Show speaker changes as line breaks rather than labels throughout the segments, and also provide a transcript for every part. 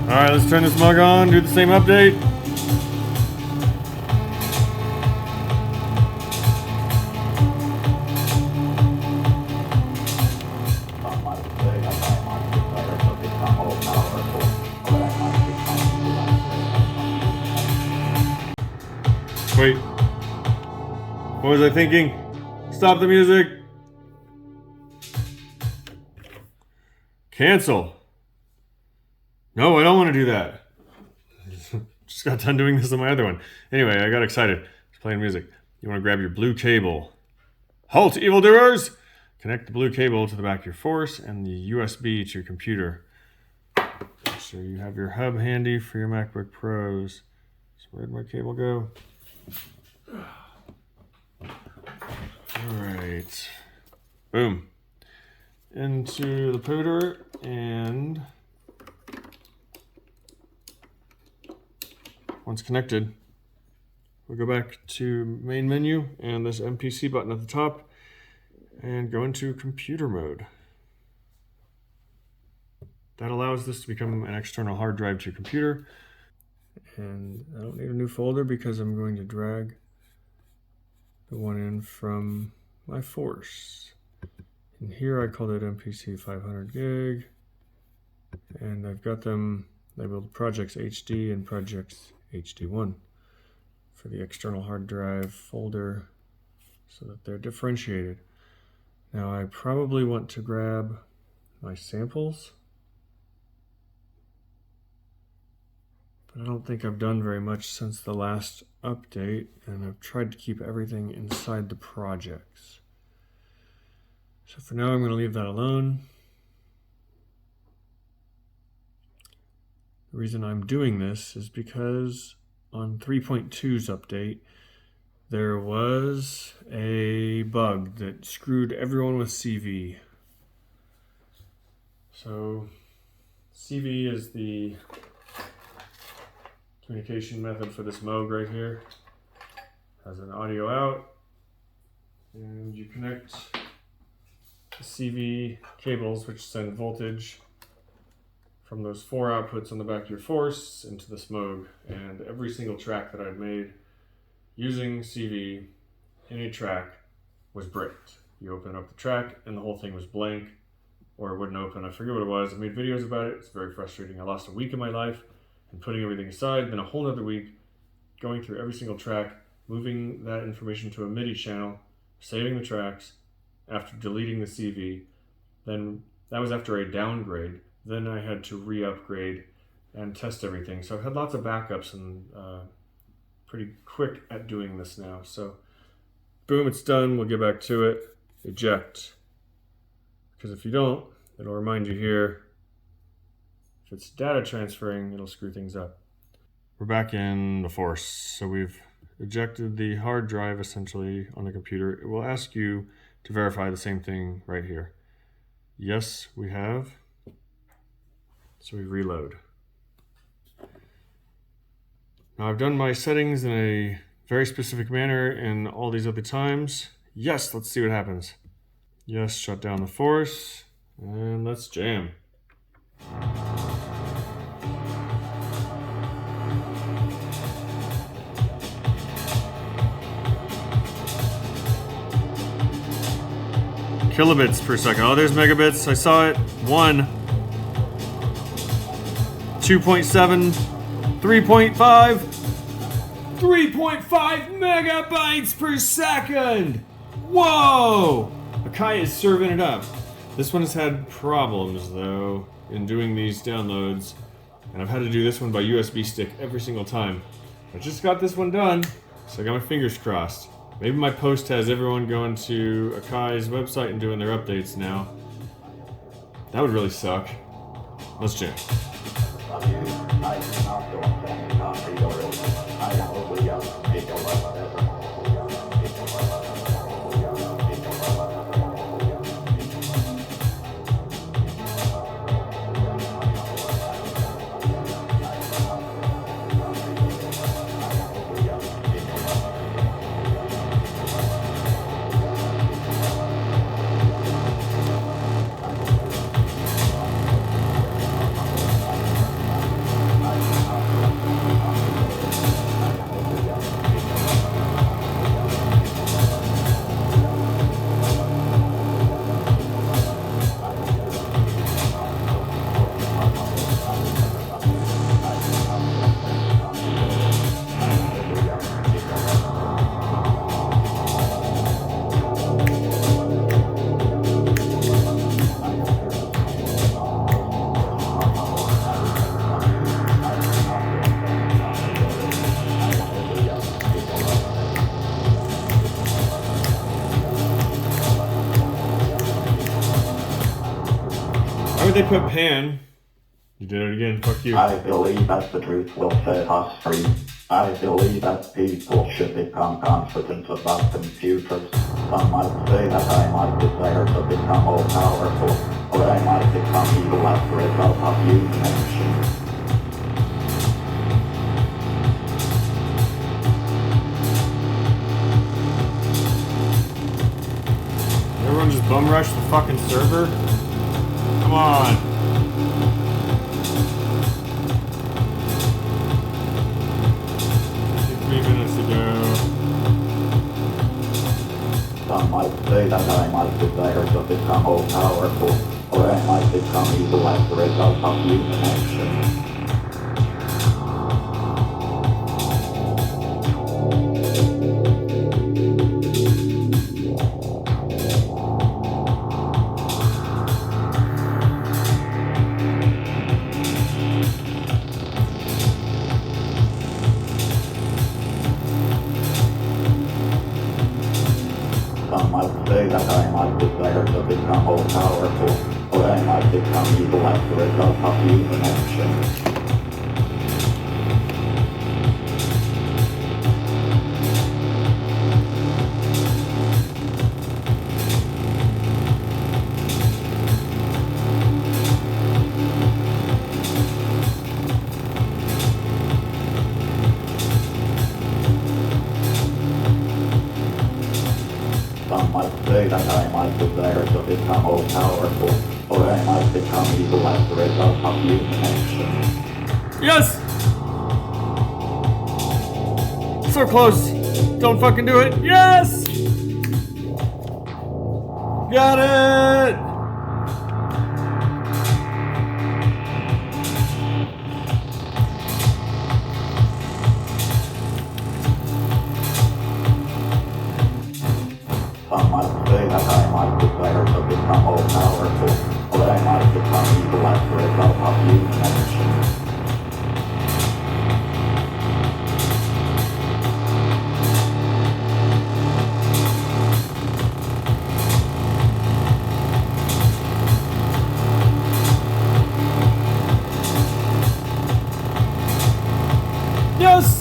All right, let's turn this mug on, do the same update. Wait, what was I thinking? Stop the music. Cancel. No, I don't want to do that. Just got done doing this on my other one. Anyway, I got excited. Just playing music. You want to grab your blue cable. Halt, evildoers! Connect the blue cable to the back of your Force and the USB to your computer. Make sure you have your hub handy for your MacBook Pros. So where'd my cable go? Alright. Boom. Into the pooter and once connected, we'll go back to main menu and this MPC button at the top and go into computer mode. That allows this to become an external hard drive to your computer. And I don't need a new folder because I'm going to drag the one in from my Force. And here I called it MPC 500 gig. And I've got them labeled projects HD and projects HD1 for the external hard drive folder so that they're differentiated. Now I probably want to grab my samples, but I don't think I've done very much since the last update, and I've tried to keep everything inside the projects. So for now I'm going to leave that alone. The reason I'm doing this is because on 3.2's update, there was a bug that screwed everyone with CV. So CV is the communication method for this Moog right here. Has an audio out, and you connect the CV cables, which send voltage from those 4 outputs on the back of your Force into this Moog. And every single track that I'd made using CV in a track was bricked. You open up the track and the whole thing was blank, or it wouldn't open. I forget what it was. I made videos about it. It's very frustrating. I lost a week of my life and putting everything aside, then a whole nother week going through every single track, moving that information to a Midi channel, saving the tracks after deleting the CV. Then that was after a downgrade. Then I had to re-upgrade and test everything. So I've had lots of backups and pretty quick at doing this now. So boom, it's done. We'll get back to it. Eject. Because if you don't, it'll remind you here. If it's data transferring, it'll screw things up. We're back in the Force. So we've ejected the hard drive essentially on the computer. It will ask you to verify the same thing right here. Yes, we have. So we reload. Now I've done my settings in a very specific manner in all these other times. Yes, let's see what happens. Yes, shut down the Force, and let's jam. Kilobits per second. Oh, there's megabits. I saw it. 1. 2.7, 3.5, 3.5 megabytes per second. Whoa! Akai is serving it up. This one has had problems though in doing these downloads, and I've had to do this one by USB stick every single time. I just got this one done, so I got my fingers crossed. Maybe my post has everyone going to Akai's website and doing their updates now. That would really suck. Let's jam. would they put pan? You did it again, fuck you.
I believe that the truth will set us free. I believe that people should become confident about computers. Some might say that I might desire to become all powerful, or I might become evil as a result of human action.
Everyone just bum rush the fucking server? Come on. 3 minutes ago.
Some might say that I might desire to become all powerful, or I might become evil as a result of human action. Some might say that I might desire to become all powerful, or I might become evil as a result of human action. Some might say that I might desire to become all powerful, or I might become evil as a result of human action.
Yes! So close. Don't fucking do it. Yes! Got it!
Some might say that I might desire to become all powerful, or I might become evil as a result of human action.
Yes!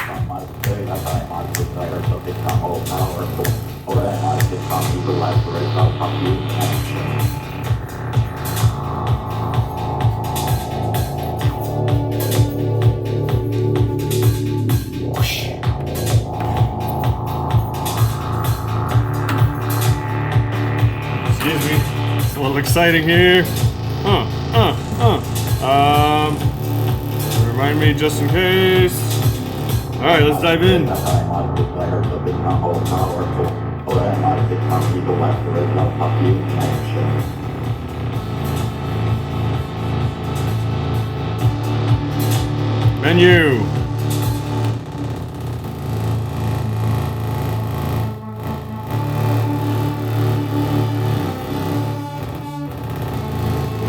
Some might say that I might desire to become all powerful, or I might become evil as a result of human action.
Excuse me. It's a little exciting here. Remind me just in case. Alright, let's dive in.
That I might desire to become all powerful, or I might become evil as a result of human action.
Menu.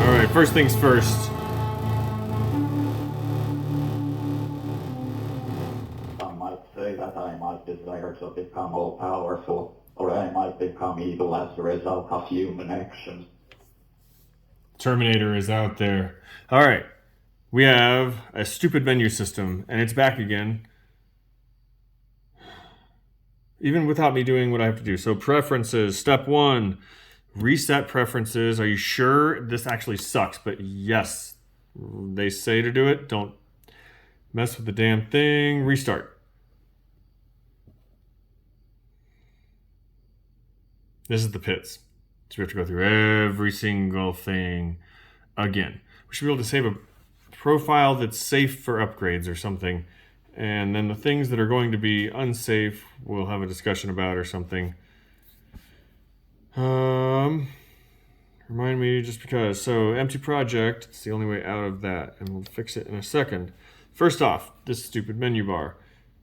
Alright, first things first.
Some might say that I might desire to become all powerful, or I might become evil as a result of human action.
Terminator is out there. Alright. We have a stupid menu system, and it's back again. Even without me doing what I have to do. So preferences, step 1, reset preferences. Are you sure this actually sucks? But yes, they say to do it. Don't mess with the damn thing. Restart. This is the pits. So we have to go through every single thing again. We should be able to save a profile that's safe for upgrades or something. And then the things that are going to be unsafe, we'll have a discussion about or something. Remind me just because. So empty project, it's the only way out of that. And we'll fix it in a second. First off, this stupid menu bar.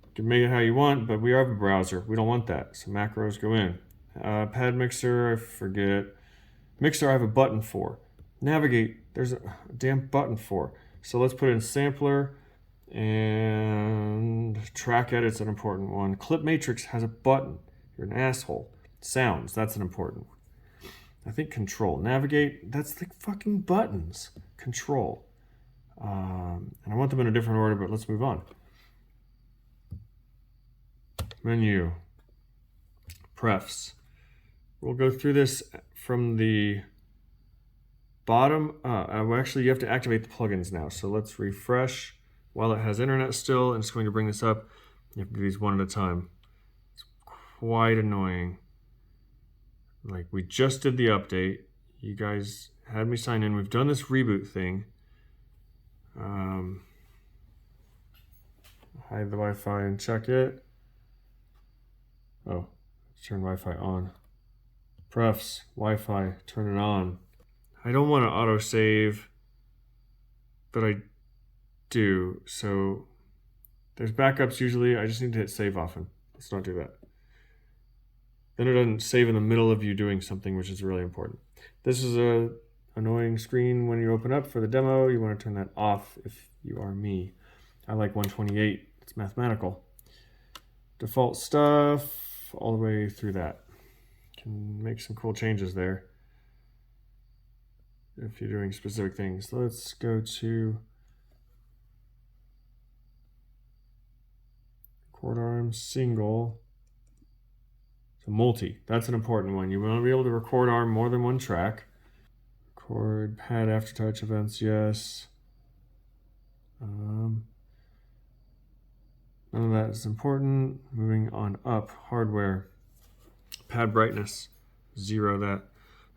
You can make it how you want, but we have a browser. We don't want that. So macros go in. Pad mixer, I forget. Mixer, I have a button for. Navigate, there's a damn button for. So let's put in sampler, and track edit's an important one. Clip matrix has a button. You're an asshole. Sounds, that's an important one. I think control. Navigate, that's the fucking buttons. Control. And I want them in a different order, but let's move on. Menu. Prefs. We'll go through this from the bottom. Actually, you have to activate the plugins now. So let's refresh while it has internet still, and it's going to bring this up. You have to do these one at a time. It's quite annoying. Like, we just did the update. You guys had me sign in. We've done this reboot thing. Hide the Wi-Fi and check it. Oh, turn Wi-Fi on. Prefs, Wi-Fi, turn it on. I don't want to auto-save, but I do. So there's backups usually. I just need to hit save often. Let's not do that. Then it doesn't save in the middle of you doing something, which is really important. This is a annoying screen when you open up for the demo. You want to turn that off if you are me. I like 128. It's mathematical. Default stuff all the way through that. Can make some cool changes there if you're doing specific things. Let's go to record arm single. So multi, that's an important one. You want to be able to record arm more than one track. Record pad aftertouch events, yes. None of that is important. Moving on up, hardware. Pad brightness, 0 that.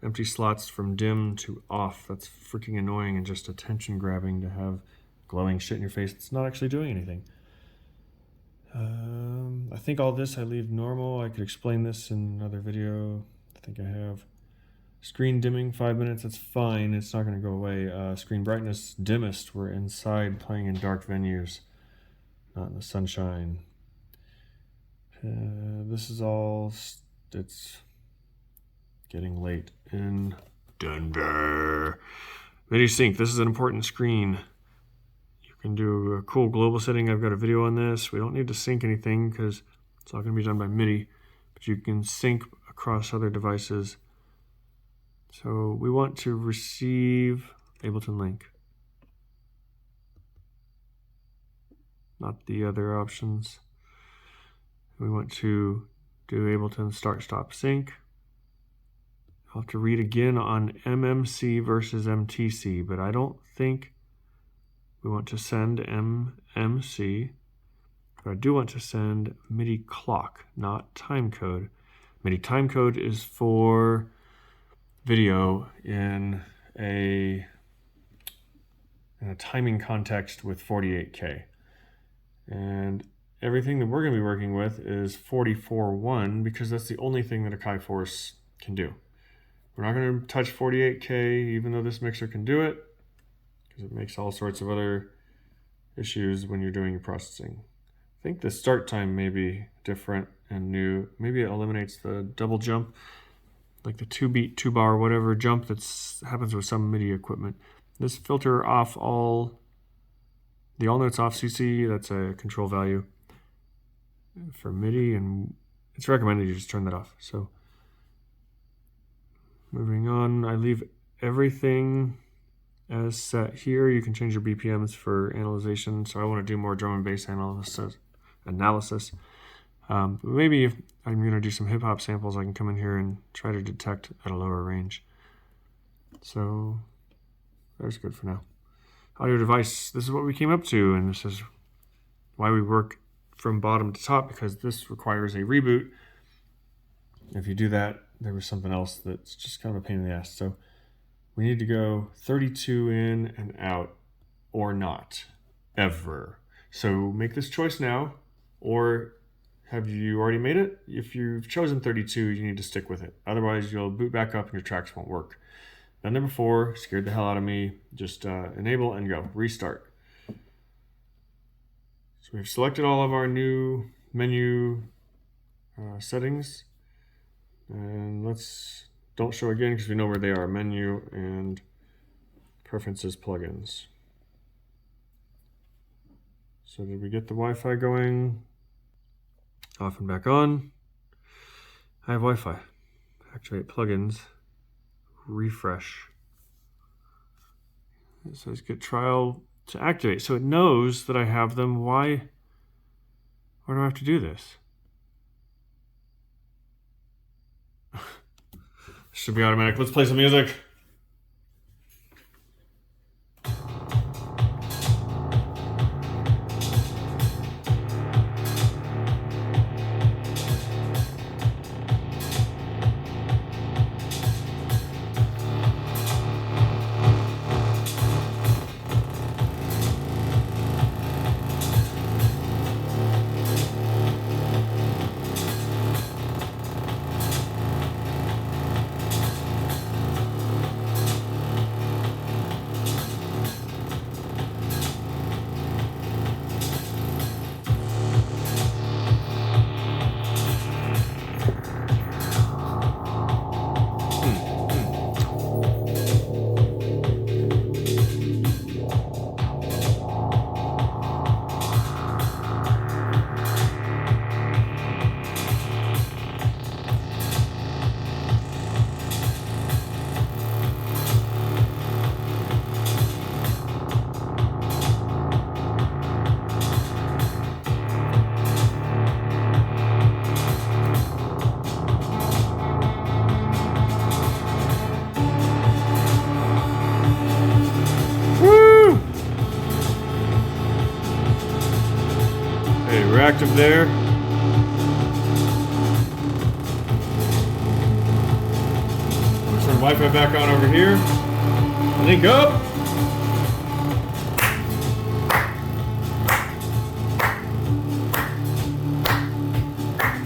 Empty slots from dim to off. That's freaking annoying and just attention grabbing to have glowing shit in your face. It's not actually doing anything. I think all this I leave normal. I could explain this in another video. I think I have. Screen dimming, 5 minutes, that's fine. It's not going to go away. Screen brightness, dimmest. We're inside playing in dark venues, not in the sunshine. This is all, it's getting late in Denver. Midi sync, this is an important screen. You can do a cool global setting. I've got a video on this. We don't need to sync anything because it's all going to be done by Midi, but you can sync across other devices. So we want to receive Ableton Link, not the other options. We want to do Ableton start stop sync. I'll have to read again on MMC versus MTC, but I don't think we want to send MMC, but I do want to send MIDI clock, not timecode. MIDI timecode is for video in a timing context with 48K. And everything that we're going to be working with is 44.1 because that's the only thing that Akai Force can do. We're not going to touch 48K even though this mixer can do it because it makes all sorts of other issues when you're doing your processing. I think the start time may be different and new. Maybe it eliminates the double jump, like the 2-beat, 2-bar, whatever jump that happens with some MIDI equipment. This filter off the all notes off CC, that's a control value for MIDI, and it's recommended you just turn that off. So moving on, I leave everything as set here. You can change your BPMs for analyzation. So I want to do more drum and bass analysis. But maybe if I'm going to do some hip hop samples, I can come in here and try to detect at a lower range. So that's good for now. Audio device, this is what we came up to, and this is why we work from bottom to top, because this requires a reboot. If you do that, there was something else that's just kind of a pain in the ass. So we need to go 32 in and out, or not, ever. So make this choice now, or have you already made it? If you've chosen 32, you need to stick with it. Otherwise, you'll boot back up and your tracks won't work. Been there before, scared the hell out of me. Just enable and go, restart. So we've selected all of our new menu settings. And don't show again because we know where they are. Menu and preferences plugins. So did we get the Wi-Fi going? Off and back on. I have Wi-Fi. Activate plugins. Refresh. It says get trial to activate. So it knows that I have them. Why do I have to do this? Should be automatic. Let's play some music. We're active there. Let's turn Wi-Fi back on over here. Link up.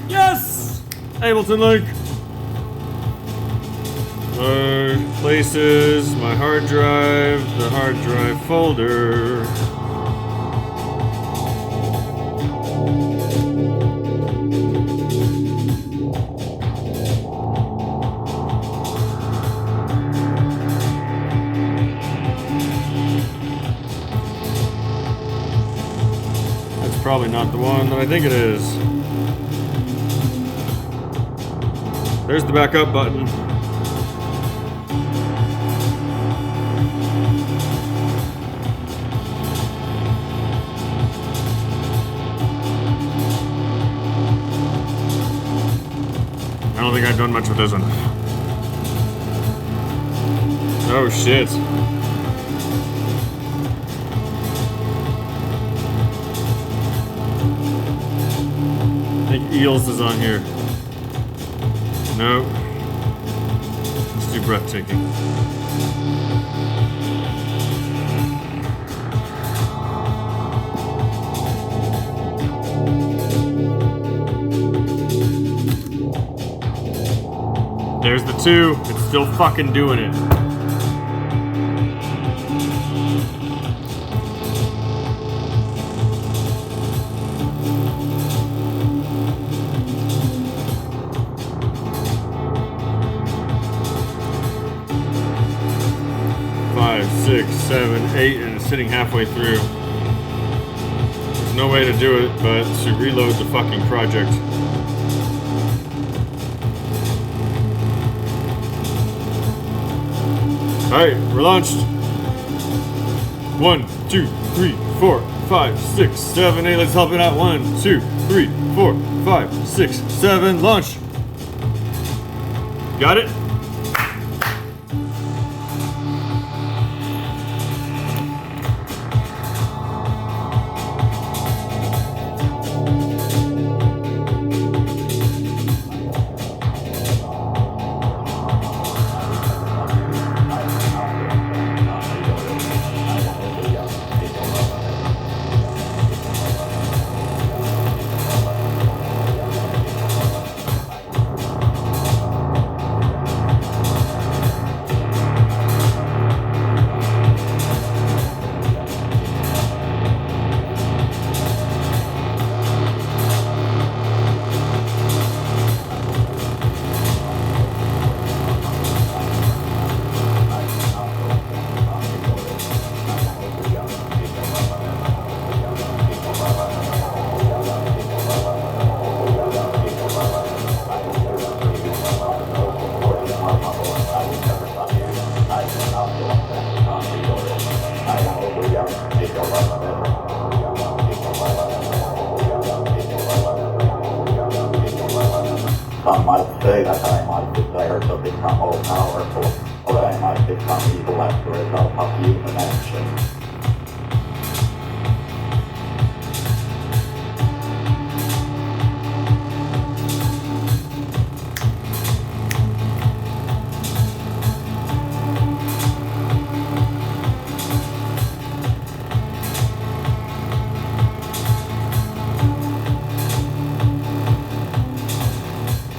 Yes! Ableton Link. Places, my hard drive, the hard drive folder. Probably not the one that I think it is. There's the backup button. I don't think I've done much with this one. Oh shit. I think Eels is on here. No. Let's do breathtaking. There's the 2. It's still fucking doing it. Six, 7, 8, and it's sitting halfway through. There's no way to do it but to reload the fucking project. Alright, we're launched. 1, 2, 3, 4, 5, 6, 7, 8. Let's help it out. 1, 2, 3, 4, 5, 6, 7. Launch. Got it?
Some might say that I might desire to become all powerful, or I might become evil as a result of human action.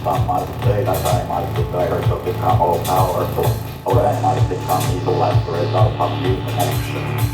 Some might say that I might desire to become all powerful, or I might become evil as a result of human action.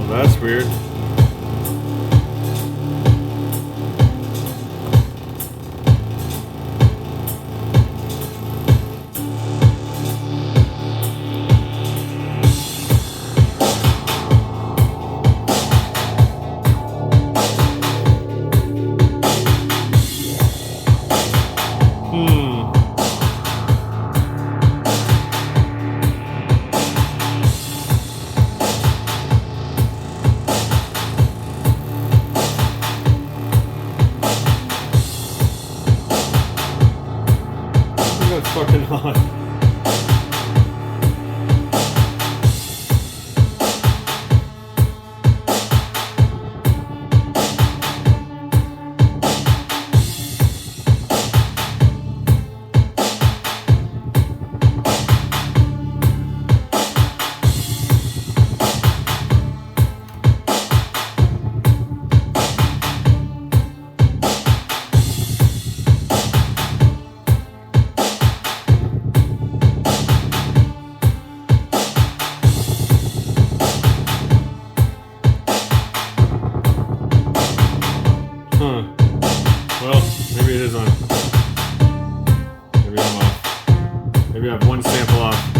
That's weird. That's fucking hot. Well, maybe it is on. Maybe I'm off. Maybe I have one sample off.